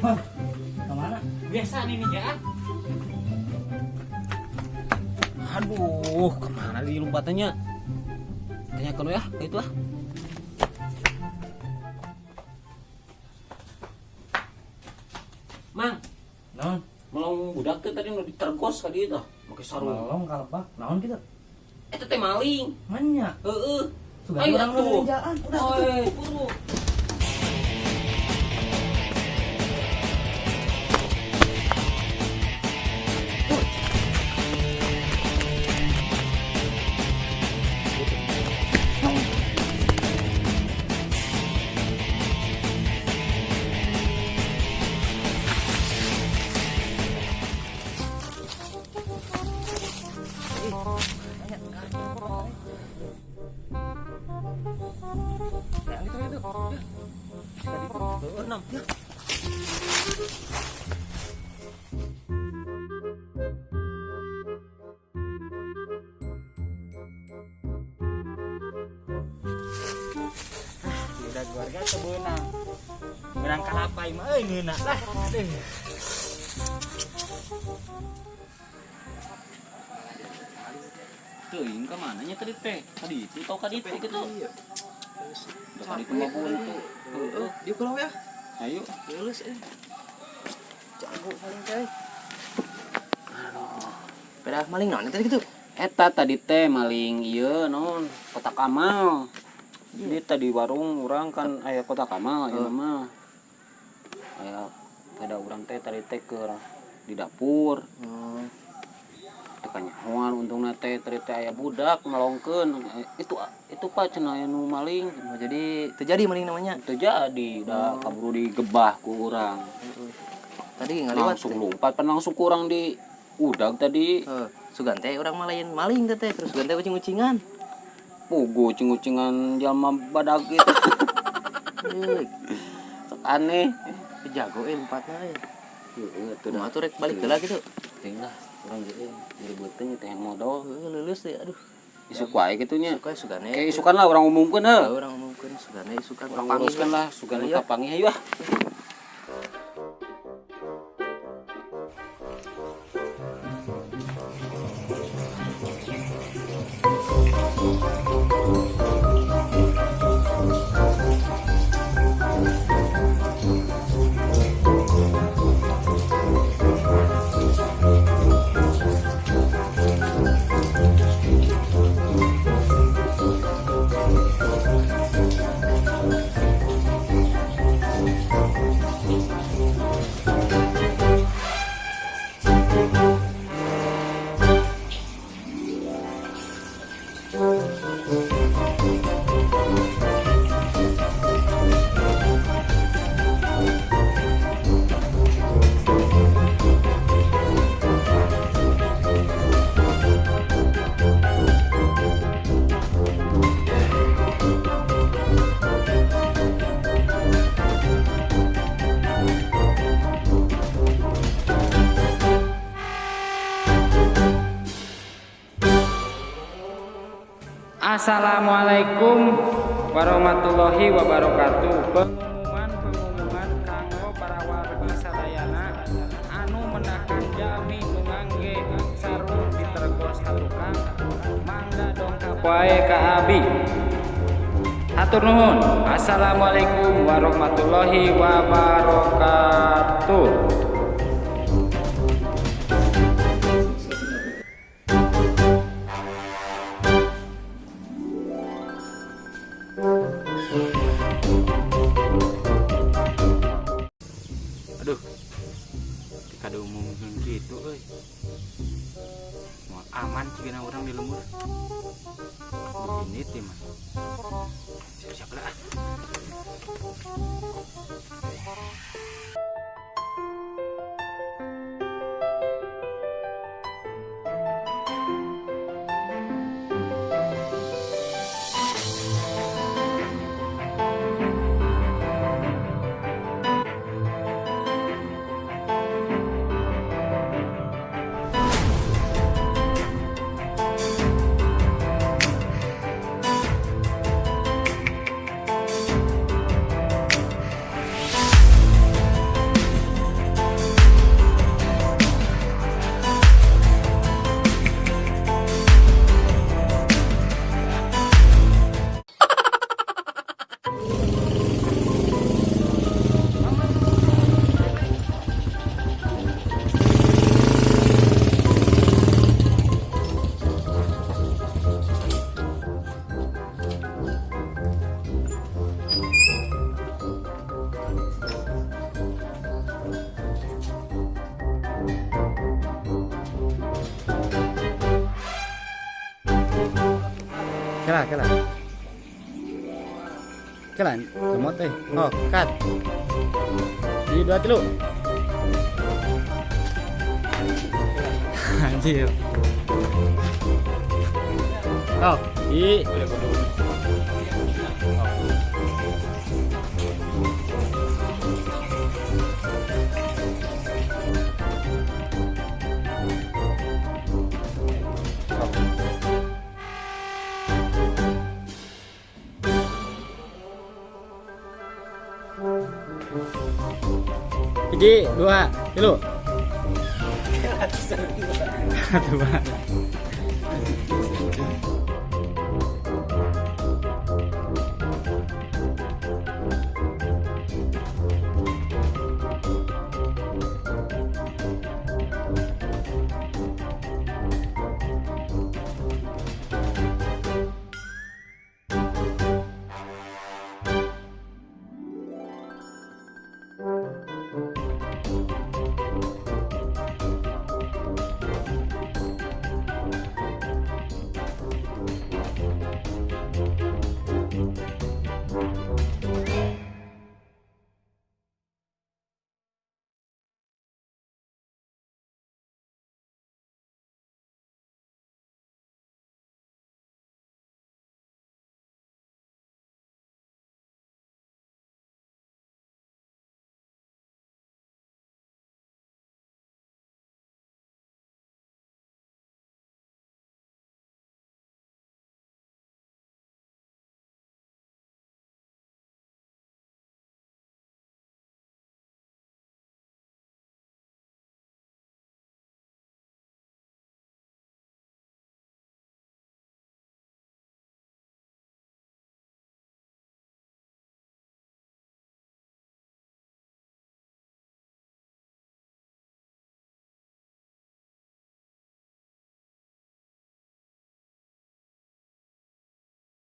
Wah, kemana? Biasa nih ya. Aduh, kemana di lompatannya? Tanya kalau ya, kayak itu ah. Mang, Naon? melong budak tuh tadi udah ditergos kali itu, pakai sarung. Malong kalebak. Naon kita? Itu teh maling. Manya. Heeh. Sudah Ayo orang atuh. jalan. Udah. Oi, buru. Yang itu. Enam ya. Udah keluarga kebenang. Benang kalapa mah euy ngeuna lah. Aduh. Tuh, ini kemananya tadi teh? Tadi itu tau kadi teh gitu. Iya. Udah kadi itu mah buntu. Heeh. Dia pulau ya. Ayo. Lulus jago paling teh. Pedah maling naon tadi gitu. Eta tadi teh maling ieu non kotak amal. Jadi tadi warung orang kan aya kotak amal ieu mah. Aya pada urang teh tadi teh ke di dapur. Tekanya hoan untungna teh tadi teh aya budak melongkeun. Itu Pak cenah aya nu maling. Jadi terjadi maling namanya. Teu jadi da kaburu digebah ku urang. Tadi ngaliwat Langsung lompat pan langsung ku urang di udag tadi. Sugan teh urang malayan maling teh terus sugan teh ucing-ucingan. Pugu cing-ucingan jalma badag gitu. Sok aneh. Jago lompatna ya. Heeh, Tuh mah rek balik heula gitu. Tinggal urang jadi ribeuteun teh modal. Lulus deh aduh. Isuk wae kitu nya. Suka sugane. Kayak isukan lah urang umumkeun heuh. Urang ngomongkeun sugane isukan Urang uruskeun lah sugan kapangi hayu ah. Assalamualaikum warahmatullahi wabarakatuh. Pengumuman kanggo para wargi sadayana anu mendakan jami nu ngangge sarung ditergos ka tukang mangga dongkap wae ka abi. Hatur nuhun. Assalamualaikum warahmatullahi wabarakatuh. Aduh. Kada umumkeun kitu euy. Moal aman cigana urang di lembur. Ini teh mah. Siap-siap lah. Kela, kela. Kela, lemot eh. Oh, cut. Di 2 3. Anjir. Oh, di Hiji, 2 3. 2.